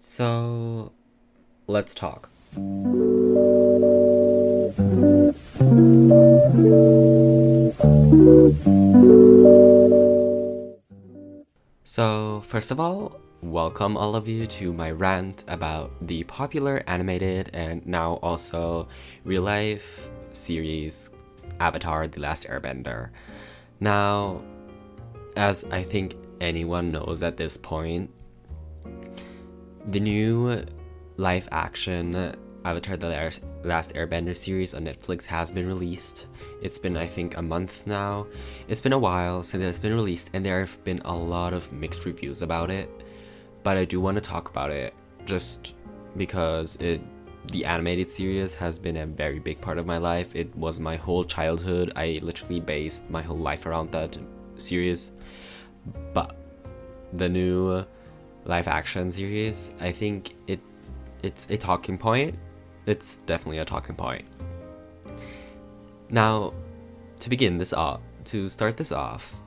So, let's talk. So, first of all, welcome all of you to my rant about the popular animated and now also real life series Avatar: The Last Airbender. Now, as I think anyone knows at this point, the new live action Avatar: The Last Airbender series on Netflix has been released. It's been, I think, a month now. It's been a while since it's been released, and there have been a lot of mixed reviews about it. But I do want to talk about it just because the animated series has been a very big part of my life. It was my whole childhood. I literally based my whole life around that series. But the new live action series, I think it's a talking point. It's definitely a talking point. Now, to start this off,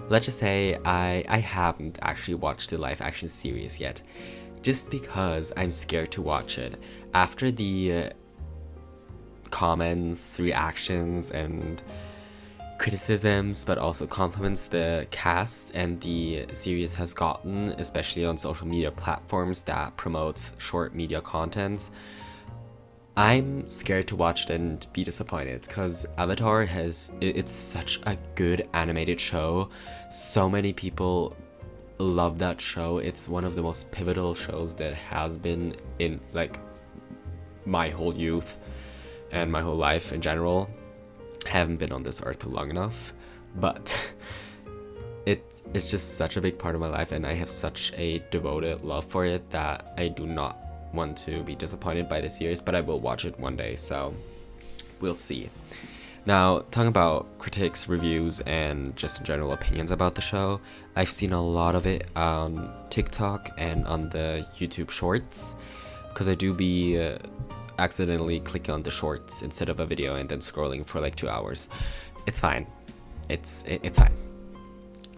let's just say I haven't actually watched the live action series yet, just because I'm scared to watch it. After the comments, reactions, and criticisms, but also compliments the cast and the series has gotten, especially on social media platforms that promotes short media contents, I'm scared to watch it and be disappointed because Avatar it's such a good animated show. So many people love that show. It's one of the most pivotal shows that has been in like my whole youth and my whole life in general. Haven't been on this earth long enough, but it's just such a big part of my life, and I have such a devoted love for it that I do not want to be disappointed by the series, but I will watch it one day, so we'll see. Now, talking about critics, reviews, and just general opinions about the show, I've seen a lot of it on TikTok and on the YouTube Shorts, because I do be accidentally clicking on the shorts instead of a video and then scrolling for like 2 hours. It's fine. It's fine.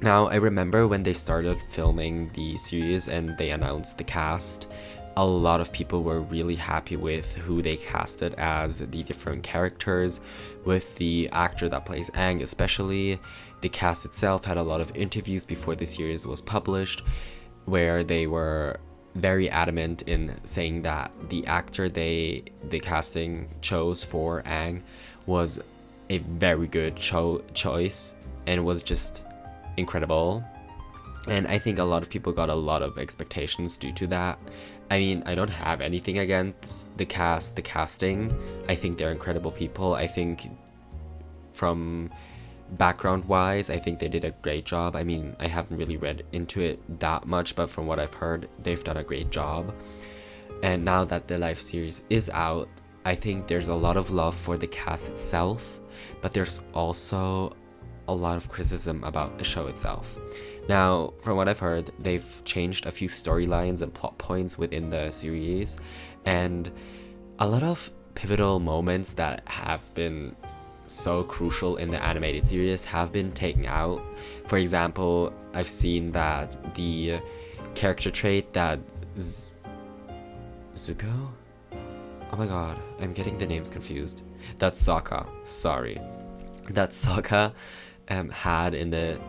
Now, I remember when they started filming the series and they announced the cast, a lot of people were really happy with who they casted as the different characters, with the actor that plays Aang especially. The cast itself had a lot of interviews before the series was published, where they were very adamant in saying that the actor the casting chose for Aang was a very good choice and was just incredible. And I think a lot of people got a lot of expectations due to that. I mean, I don't have anything against the casting. I think they're incredible people. I think from background wise, I think they did a great job. I mean, I haven't really read into it that much, but from what I've heard, they've done a great job. And now that the live series is out, I think there's a lot of love for the cast itself, but there's also a lot of criticism about the show itself. Now, from what I've heard, they've changed a few storylines and plot points within the series, and a lot of pivotal moments that have been so crucial in the animated series have been taken out. For example, I've seen that the character trait that Zuko? Oh my god, I'm getting the names confused. That's Sokka, sorry. That Sokka had in the,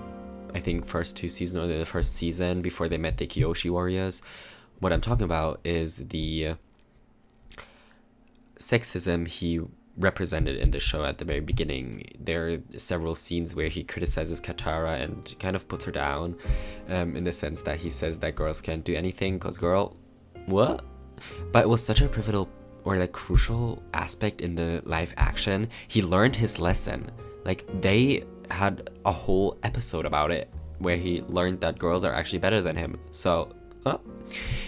I think, first 2 seasons, or the first season before they met the Kyoshi warriors. What I'm talking about is the sexism he represented in the show at the very beginning. There are several scenes where he criticizes Katara and kind of puts her down, in the sense that he says that girls can't do anything because girl, what? But it was such a pivotal or like crucial aspect in the live action. He learned his lesson. Like, they had a whole episode about it where he learned that girls are actually better than him. So,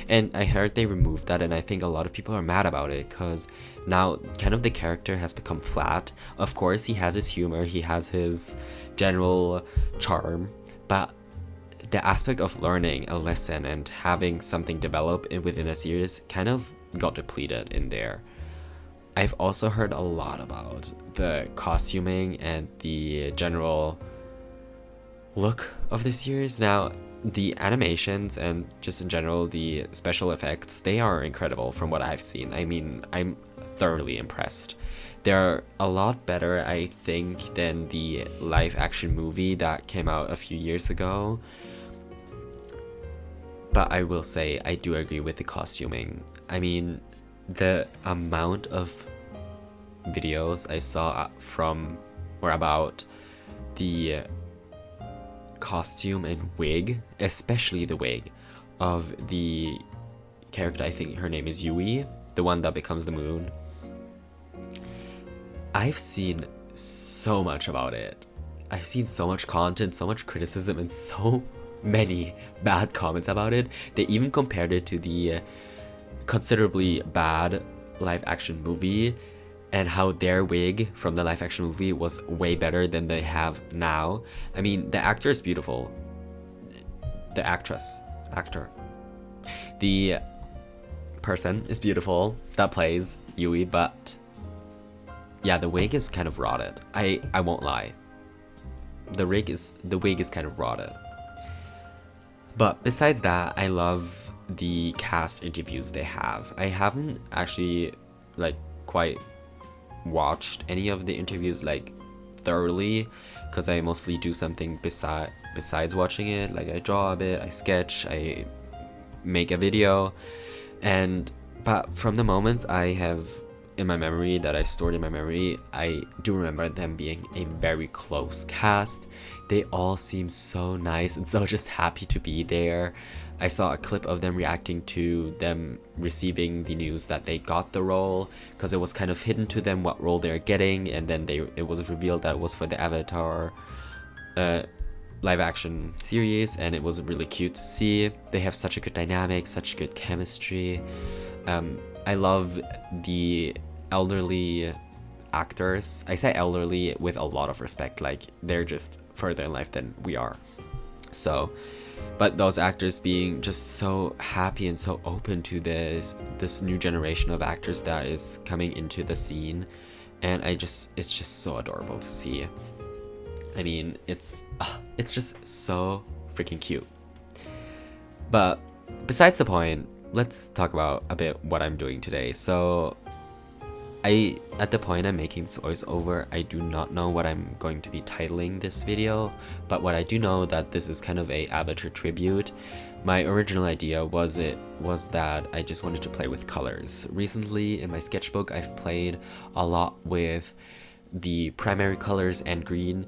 and I heard they removed that, and I think a lot of people are mad about it because now kind of the character has become flat. Of course, he has his humor, he has his general charm, but the aspect of learning a lesson and having something develop within a series kind of got depleted in there. I've also heard a lot about the costuming and the general look of the series. Now, the animations and just in general the special effects, they are incredible from what I've seen. I mean, I'm thoroughly impressed. They're a lot better, I think, than the live action movie that came out a few years ago. But I will say, I do agree with the costuming. I mean, the amount of videos I saw from or about the costume and wig, especially the wig of the character, I think her name is Yui, the one that becomes the moon. I've seen so much about it. I've seen so much content, so much criticism, and so many bad comments about it. They even compared it to the considerably bad live action movie, and how their wig from the live action movie was way better than they have now. I mean, the actor is beautiful. The actor. The person is beautiful that plays Yui, but yeah, the wig is kind of rotted. I won't lie. The wig is kind of rotted. But besides that, I love the cast interviews they have. I haven't actually like quite watched any of the interviews like thoroughly, because I mostly do something besides watching it. Like I draw a bit, I sketch, I make a video, but from the moments I have in my memory that I stored in my memory, I do remember them being a very close cast. They all seem so nice and so just happy to be there. I saw a clip of them reacting to them receiving the news that they got the role, because it was kind of hidden to them what role they're getting, and then it was revealed that it was for the Avatar live action series, and it was really cute to see. They have such a good dynamic, such good chemistry. I love the elderly actors. I say elderly with a lot of respect, like they're just further in life than we are. So, but those actors being just so happy and so open to this new generation of actors that is coming into the scene, and it's just so adorable to see. I mean, it's just so freaking cute. But besides the point, let's talk about a bit what I'm doing today. So at the point I'm making this voiceover, I do not know what I'm going to be titling this video, but what I do know that this is kind of a Avater tribute. My original idea was that I just wanted to play with colors. Recently in my sketchbook, I've played a lot with the primary colors and green,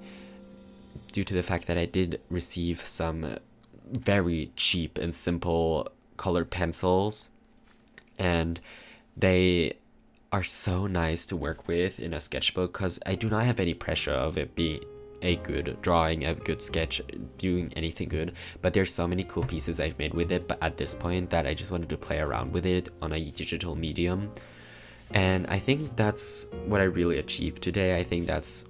due to the fact that I did receive some very cheap and simple colored pencils, and they are so nice to work with in a sketchbook, because I do not have any pressure of it being a good drawing, a good sketch, doing anything good, but there's so many cool pieces I've made with it, but at this point that I just wanted to play around with it on a digital medium. And I think that's what I really achieved today. I think that's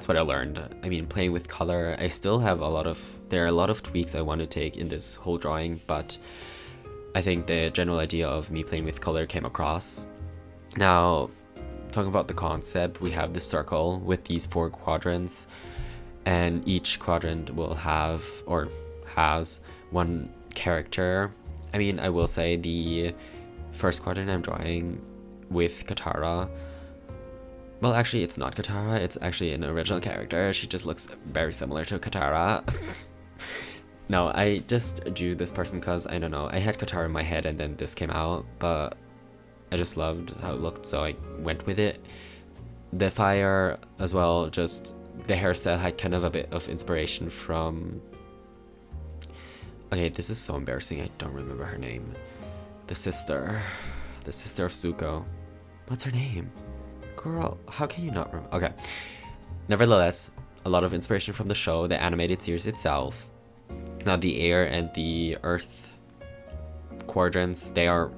what I learned. I mean, playing with color, there are a lot of tweaks I want to take in this whole drawing, but I think the general idea of me playing with color came across. Now, talking about the concept, we have the circle with these 4 quadrants, and each quadrant will have, or has, one character. I mean, I will say the first quadrant I'm drawing with Katara, well, actually, it's not Katara, it's actually an original character. She just looks very similar to Katara. No, I just drew this person because, I don't know, I had Katara in my head and then this came out, but I just loved how it looked, so I went with it. The fire as well, just the hairstyle had kind of a bit of inspiration from... Okay, this is so embarrassing, I don't remember her name. The sister of Zuko. What's her name? Girl, how can you not remember? Okay. Nevertheless, a lot of inspiration from the show, the animated series itself. Now, the air and the earth quadrants, they are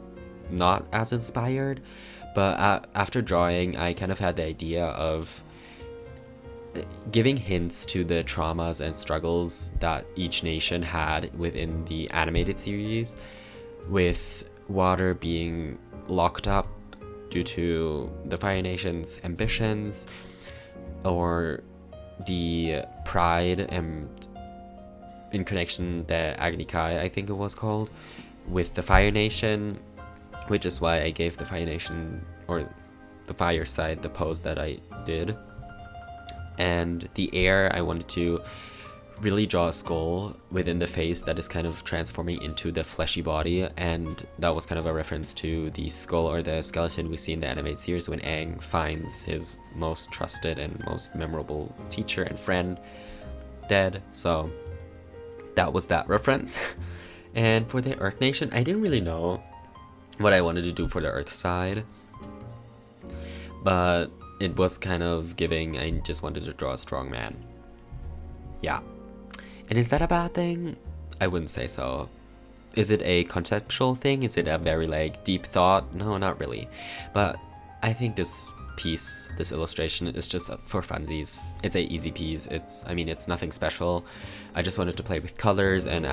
not as inspired, but after drawing, I kind of had the idea of giving hints to the traumas and struggles that each nation had within the animated series, with water being locked up due to the Fire Nation's ambitions, or the pride and in connection the Agni Kai, I think it was called, with the Fire Nation, which is why I gave the Fire Nation, or the fire side, the pose that I did. And the air, I wanted to really draw a skull within the face that is kind of transforming into the fleshy body, and that was kind of a reference to the skull or the skeleton we see in the animated series when Aang finds his most trusted and most memorable teacher and friend dead. So that was that reference. And for the Earth Nation, I didn't really know what I wanted to do for the Earth side, but it was kind of giving, I just wanted to draw a strong man. Yeah. And is that a bad thing? I wouldn't say so. Is it a conceptual thing? Is it a very like deep thought? No, not really. But I think this piece, this illustration, is just for funsies. It's a easy piece. It's nothing special. I just wanted to play with colors, and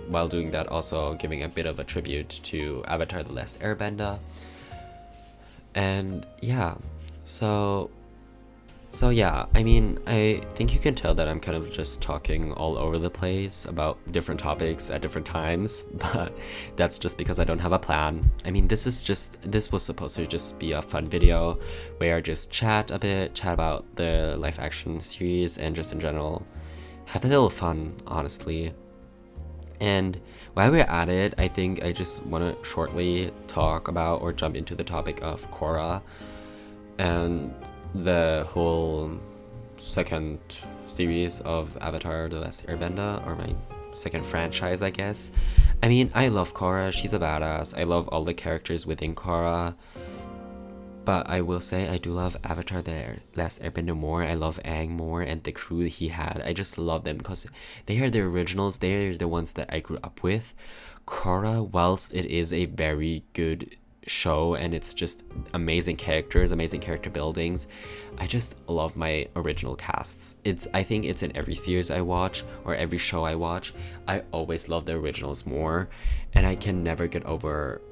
while doing that also giving a bit of a tribute to Avatar: The Last Airbender. And yeah, so yeah, I think you can tell that I'm kind of just talking all over the place about different topics at different times, but that's just because I don't have a plan. This was supposed to just be a fun video where I just chat about the live action series and just in general have a little fun, honestly. And while we're at it, I think I just want to shortly talk about or jump into the topic of Korra and the whole second series of Avatar: The Last Airbender, or my second franchise, I guess. I love Korra, she's a badass. I love all the characters within Korra, but I will say I do love Avatar: The Last Airbender more. I love Aang more and the crew he had. I just love them because they are the originals, they're the ones that I grew up with. Korra, whilst it is a very good show and it's just amazing characters, amazing character buildings, I just love my original casts. I think it's in every series I watch or every show I watch, I always love the originals more, and I can never get over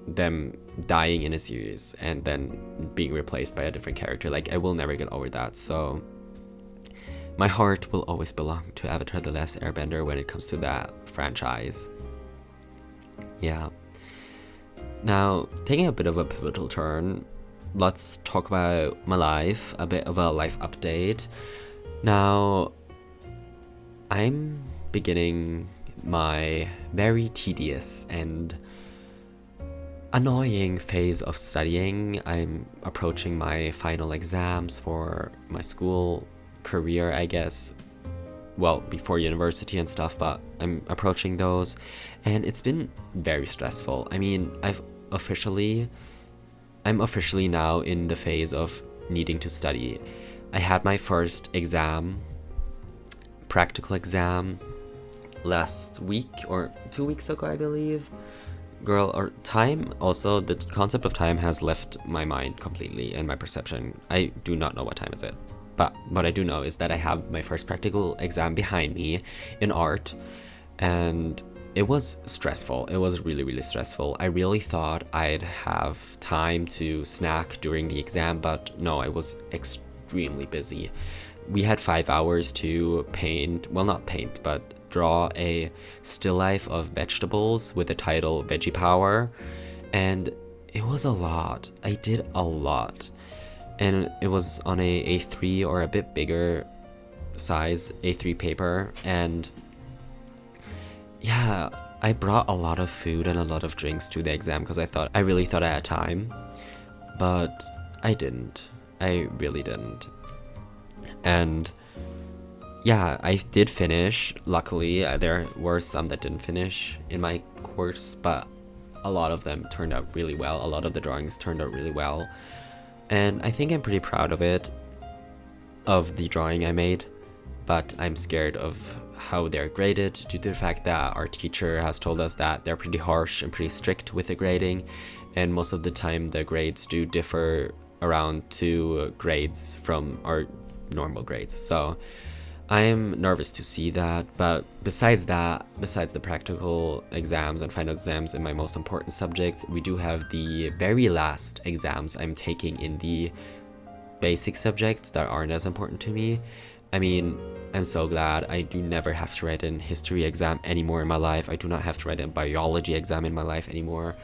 them dying in a series and then being replaced by a different character. Like, I will never get over that. So my heart will always belong to Avatar: The Last Airbender when it comes to that franchise. Yeah. Now, taking a bit of a pivotal turn, let's talk about my life, a bit of a life update. Now, I'm beginning my very tedious and annoying phase of studying. I'm approaching my final exams for my school career, I guess. Well, before university and stuff, but I'm approaching those, and it's been very stressful. I'm officially now in the phase of needing to study. I had my first exam, practical exam, last week or 2 weeks ago, I believe. Time, also, the concept of time has left my mind completely and my perception. I do not know what time is it. But what I do know is that I have my first practical exam behind me in art, and it was stressful. It was really, really stressful. I really thought I'd have time to snack during the exam, but no, I was extremely busy. We had 5 hours to draw a still life of vegetables with the title Veggie Power, and it was a lot. I did a lot. And it was on a A3 or a bit bigger size A3 paper, and yeah, I brought a lot of food and a lot of drinks to the exam because I really thought I had time, but I didn't. I really didn't. And yeah, I did finish. Luckily, there were some that didn't finish in my course, but a lot of them turned out really well. A lot of the drawings turned out really well. And I think I'm pretty proud of it, of the drawing I made, but I'm scared of how they're graded due to the fact that our teacher has told us that they're pretty harsh and pretty strict with the grading, and most of the time the grades do differ around 2 grades from our normal grades. So I'm nervous to see that, but besides the practical exams and final exams in my most important subjects, we do have the very last exams I'm taking in the basic subjects that aren't as important to me. I'm so glad I do never have to write an history exam anymore in my life. I do not have to write a biology exam in my life anymore.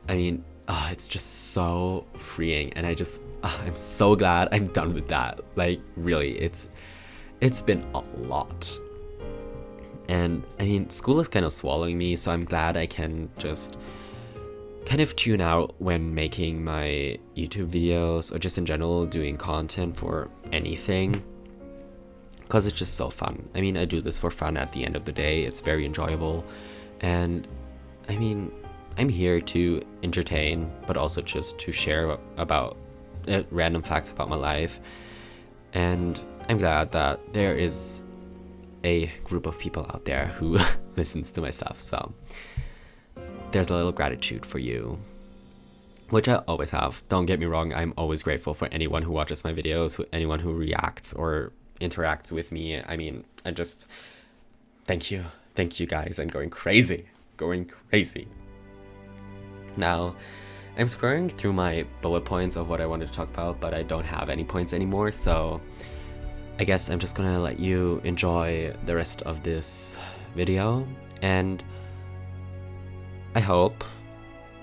I mean, it's just so freeing, and I'm so glad I'm done with that. Like, really, it's been a lot. And I mean, school is kind of swallowing me, so I'm glad I can just kind of tune out when making my YouTube videos, or just in general doing content for anything, because it's just so fun. I mean, I do this for fun at the end of the day. It's very enjoyable, and I mean, I'm here to entertain, but also just to share about random facts about my life. And I'm glad that there is a group of people out there who listens to my stuff. So there's a little gratitude for you, which I always have. Don't get me wrong, I'm always grateful for anyone who watches my videos, anyone who reacts or interacts with me. I mean, I just thank you guys. I'm going crazy. Now, I'm scrolling through my bullet points of what I wanted to talk about, but I don't have any points anymore, so I guess I'm just gonna let you enjoy the rest of this video, and I hope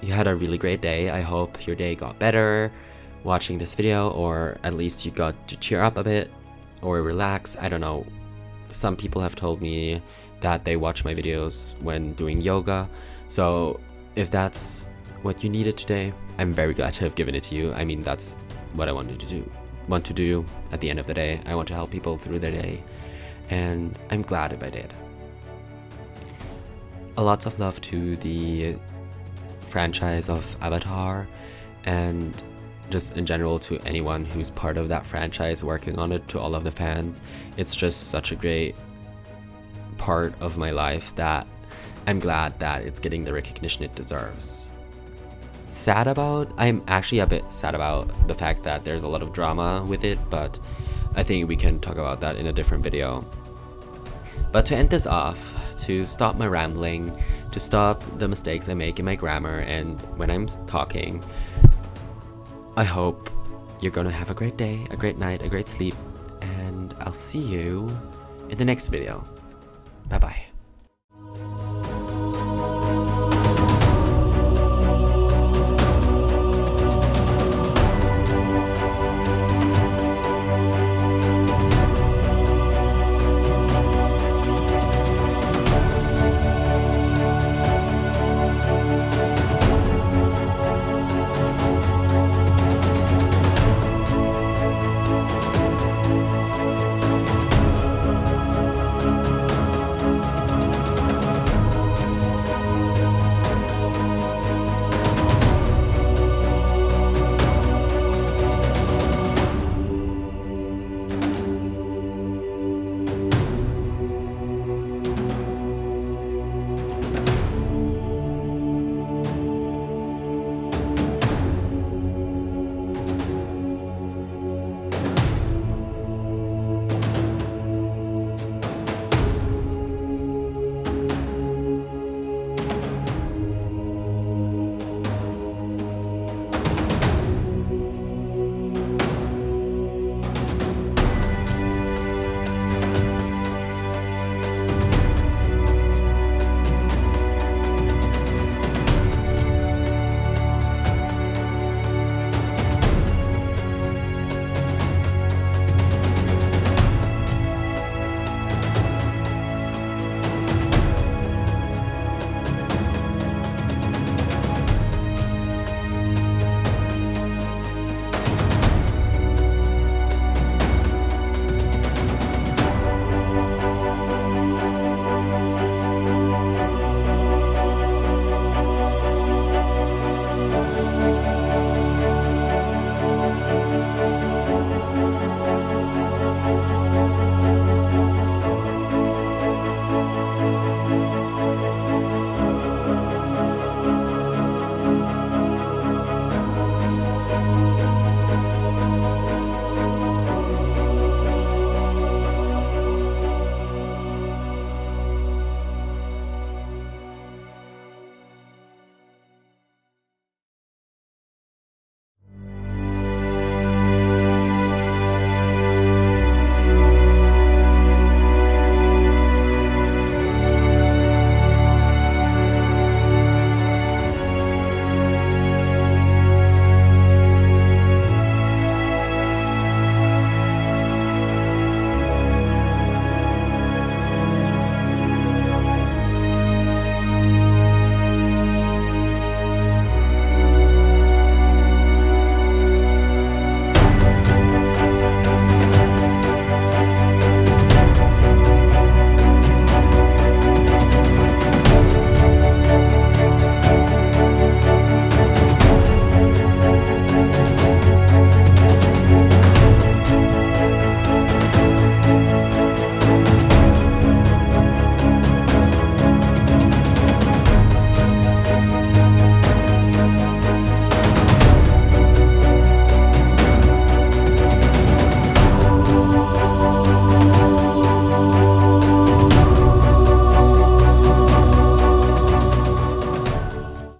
you had a really great day. I hope your day got better watching this video, or at least you got to cheer up a bit or relax. I don't know. Some people have told me that they watch my videos when doing yoga, so if that's what you needed today, I'm very glad to have given it to you. I mean, that's what I want to do at the end of the day. I want to help people through their day, and I'm glad if I did. Lots of love to the franchise of Avatar, and just in general to anyone who's part of that franchise working on it, to all of the fans. It's just such a great part of my life that I'm glad that it's getting the recognition it deserves. I'm actually a bit sad about the fact that there's a lot of drama with it, but I think we can talk about that in a different video. But to end this off, to stop my rambling, to stop the mistakes I make in my grammar and when I'm talking, I hope you're gonna have a great day, a great night, a great sleep, and I'll see you in the next video. Bye bye.